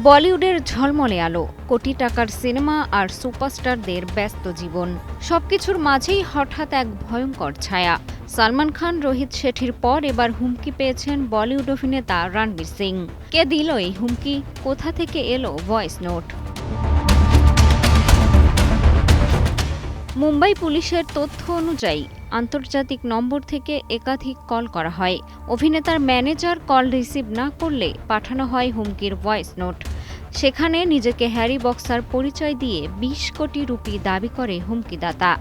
বলিউডের ঝলমলে আলো, কোটি টাকার সিনেমা আর সুপারস্টারদের ব্যস্ত জীবন, সবকিছুর মাঝেই হঠাৎ এক ভয়ঙ্কর ছায়া। সালমান খান, রোহিত শেঠির পর এবার হুমকি পেয়েছেন বলিউড অভিনেতা রণবীর সিং। কে দিল এই হুমকি? কোথা থেকে এলো ভয়েস নোট? মুম্বাই পুলিশের তথ্য অনুযায়ী আন্তর্জাতিক নম্বর থেকে একাধিক কল করা হয়। অভিনেতার ম্যানেজার কল রিসিভ না করলে পাঠানো হয় হুমকির ভয়েস নোট। সেখানে নিজেকে হ্যারি বক্সার পরিচয় দিয়ে ২০ কোটি রুপি দাবি করে হুমকিদাতা।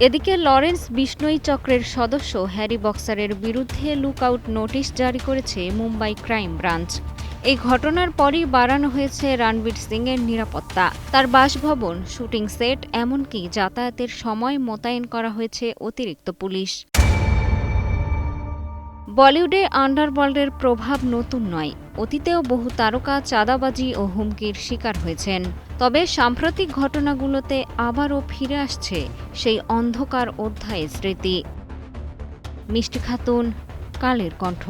এদিকে লরেন্স বিষ্ণোই চক্রের সদস্য হ্যারি বক্সারের বিরুদ্ধে লুকআউট নোটিশ জারি করেছে মুম্বাই ক্রাইম ব্রাঞ্চ। এই ঘটনার পরই বাড়ানো হয়েছে রণবীর সিংয়ের নিরাপত্তা। তার বাসভবন, শুটিং সেট, এমনকি যাতায়াতের সময় মোতায়েন করা হয়েছে অতিরিক্ত পুলিশ। বলিউডে আন্ডারওয়ার্ল্ডের প্রভাব নতুন নয়। অতীতেও বহু তারকা চাঁদাবাজি ও হুমকির শিকার হয়েছেন। তবে সাম্প্রতিক ঘটনাগুলোতে আবারও ফিরে আসছে সেই অন্ধকার অধ্যায়ের স্মৃতি। মিষ্টি খাতুন, কালের কণ্ঠ।